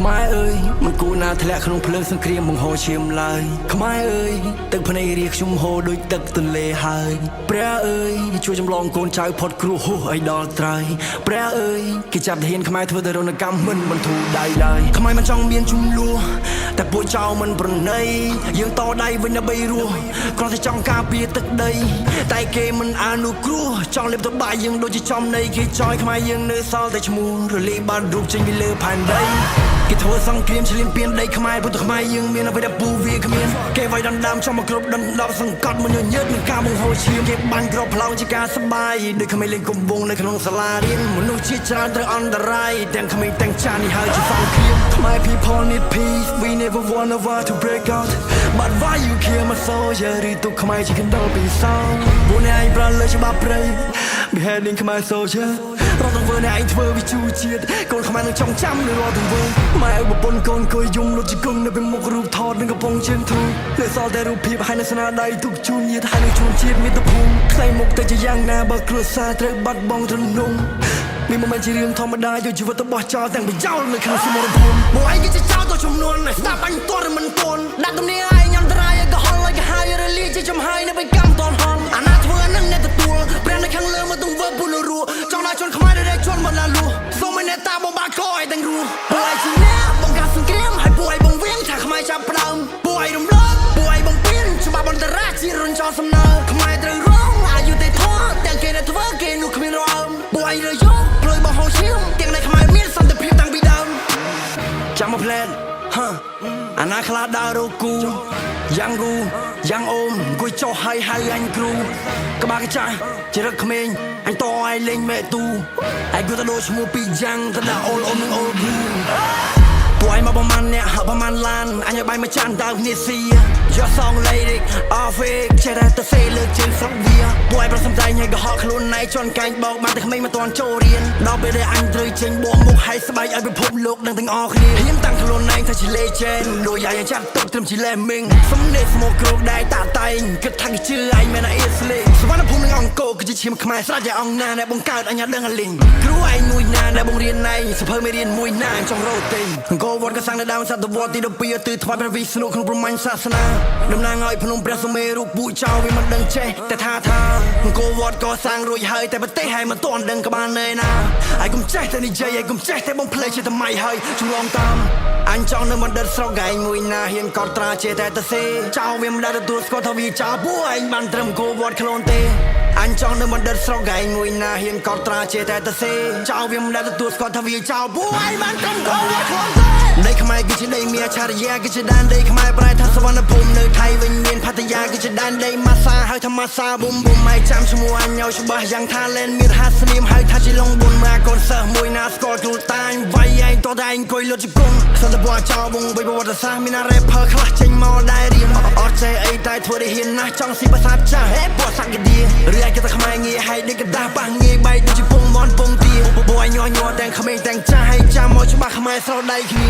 ខ្មែរអើយមិនគួរណាធ្លាក់ក្នុងភ្លើងសង្គ្រាមបង្ហូរឈាមឡើយខ្មែរអើយទឹកភ្នែករាខ្ញុំហូរដូចទឹកទន្លេហើយព្រះអើយជួយចម្លងកូនចៅផុតគ្រោះហួសឲ្យដល់ត្រៃព្រះអើយគេចាប់ទាហានខ្មែរធ្វើតែរនកម្មមិនបន្ធូរដៃឡើយខ្មែរមិនចង់មានជំលោះតែពួកចៅមិនប្រណីយើងតដៃវិញដើម្បីរស់គ្រាន់តែចង់ការពារទឹកដីតែគេមិនអនុគ្រោះចង់លេបទៅបាយយើងដូចជាចំណីគេចោយខ្មែរយើងនៅសល់តែឈ្មោះរលាយបាត់រូបចេញពីលើផែនដីគេធ្វើសង្គ្រាមឈ្លានពានដីខ្មែរពុទ្ធខ្មែរយើងមានអ្វីដែលពូវាគ្មានគេវាយដណ្ដើមចំមកគ្រប់ដណ្ដប់សង្កត់មិនញើតនឹងការបង្ហូរឈាមគេបាញ់ក្របផ្លោងជាការសបាយដូចក្មេងលេងកំវងនៅក្នុងសាលារៀនមនុស្សជាច្រើនត្រូវអន្តរាយទាំងក្មេងទាំងចាស់នេះហើយជាសង្គ្រាមខ្មែរ people need peace we never wanna war to break out but why you kill my soldier ឬទុកខ្មែរជាកណ្ដោពីសោពួកអ្នកឯងប្រើលើច្បាប់ព្រៃ beheading ខ្មែរ soldier រត់ទៅធ្វើអ្នកឯងធ្វើវិជូជាតិកូនខ្មែរនឹងចង់ចាំនៅរត់ទៅធ្វើម៉ែឪប្រពន្ធកូនគួយយំលុតជង្គង់នៅពេលមុខរូបថតនឹងកំពុងជើងធូរលើសល់តែរូបភាពហើយនៅស្នាដៃទុកជូនញាតិហើយនឹងជូនជាតិមាតុភូមិខ្លែងមុខទៅជាយ៉ាងណាបើគ្រួសារត្រូវបាត់បង់ទ្រនុងនេះមិនមែនជារឿងធម្មតាយកជីវិតទៅបោះចោលទាំងប្រយោលនៅក្នុងសមរភូមិពួកឯងគេជាចោលទៅចំនួនស្ដាប់បាញ់ទាត់ឬមិនទាន់ដាក់ទំនាឯងអន្តរាយឲ្យក៏ហល់ឲ្យក៏ហើយរលាយជាចំហាយនៅពេលកម្មតនហន់អាណាធ្វើនឹងអ្នកទទួលព្រះនៅខាងលើមកទង្វើពុលរੂចង់ដាក់ជន់ខ្មែរដែលជន់មកឡាលូសូមឲ្យអ្នកតាបងបាកឲ្យទាំងរੂពួកឯងជាអ្នកបង្កើតសង្គ្រាមឲ្យពួកឯងបង្វៀងថាខ្មែរចាប់ផ្ដើមពួកឯងរំលោភពួកឯងបំពេញច្បាប់អន្តរជាតិរំចោលសំណើខ្មែរត្រូវរងអាយុទេធម៌ទាំងគេដែលធ្វើគេនោះគ្មានរអើមពួកឯងរើយកផ្លូវបង្ហូរឈាមទាំងដែលខ្មែរមានសន្តិភាពតាំងពីដើមចាំមកផ្លែនអាណាខ្លាដើររកគូយ៉ាងគូយ៉ាងអូមអង្គុយចុះហើយហៅអញគ្រូក្បាលកចាស់ជារឹកក្មេងអញតឲ្យលេងមេទូឯងគួរតែដូរឈ្មោះពីយ៉ាងទៅដាក់អូលអូននឹងអូលគូពួកឯងមកប្រមាណអ្នកប្រមាណឡានអញឲ្យបាយមកចានដើមគ្នាស៊ីយកសងលេរិកអហ្វេកចេះតែទៅសេលើកជើងស្រុកវាពួកឯងប្រសំតែងឲ្យកុហកខ្លួនណៃជន់កាញ់បោកបានតែក្មេងមិនទាន់ចូលរៀនដល់ពេលដែលអញត្រូវចេញបោះមុខឲ្យស្បែកឲ្យពិភពលោកនឹងទាំងអស់គ្នាហ៊ានតាំងខ្លួនណៃថាជា legend ដូចឯងចាត់ទុកត្រឹមជា lemming សំណេរស្មោកគ្រោកដែរតាតែងគិតថាគេជឿឯងមែនអ៊ីស្លេសវណ្ណភូមិនឹងអង្គរគឺជាឈាមខ្មែរស្រេចតែអង្គណាដែលបង្កើតអញដឹងអាលីងគ្រូឯងមួយណាដែលបង្រៀនឯងសភើមេរៀនមួយណាចង់រត់ទេអង្គរវត្តក៏សាងនៅដើមសតវត្សទី12ទិថ្វាយព្រះវិស្ណុក្នុងព្រហ្មញ្ញសាសនាតំណាងឲ្យភ្នំព្រះសុមេរុពួកចៅវាមិនដឹងចេះតែថាអង្គរវត្តក៏សាងរួចហើយតែប្រទេសហើយមិនទាន់ដឹងក្បាលណែណាហើយកុំចេះតែនិយាយហើយកុំចេះតែបំភ្លេចជាថ្មីហើយឆ្លងតាមអញចង់នៅបណ្ឌិតស្រុកឯងមួយណាហ៊ានកត់ត្រាចេះតែទៅសេចៅវាមិនដែលទទួលស្គាល់ថាវាចៅពួកឯងបានត្រឹមអង្គរវត្តខ្លួនទេអញចង់នៅបណ្ឌិតស្រុកឯងមួយណាហ៊ានកត់ត្រាចេះតែទៅសេចៅវាមិនដែលទទួលស្គាល់ថាវាចៅពួកឯងបានត្រឹមអង្គរវត្តខ្លួនទេដីខ្មែរគឺជាដីមាឆារយាគឺជាដែនដីខ្មែរប្រែថាសវណ្ណភូមិនៅថៃវិញមានផតយាគឺជាដែនដីម៉ាសាហើយថាម៉ាសាប៊ុំប៊ុំឯងចាំឈ្មោះអញឲ្យច្បាស់យ៉ាងថាលែនមានហាស្នាមហើយថាជាឡុងប៊ុនមកកូនសិស្សមួយណាស្គាល់ខ្លួនតាញវាយឯងតតែឯងអង្គុយលុតជង្គង់សន្តិភាពចោលបងបីប្រវត្តិសាស្ត្រមានណា rapper ខ្លះចេញមកដែររៀងអត់ចេះអីតែធ្វើឲ្យហ៊ានណាស់ចង់ស៊ីភាសាចាស់ហេពួកសក្តិឬឯងគេថាខ្មែរងាយហើយដេកកដាស់ប៉ះងាយបែកដូចជាពងមន់ពងទាពួកឯងញ័រទាំងក្មេងទាំងចាស់ហើយចាំមកច្បាស់ខ្មែរស្រោដដៃគ្នា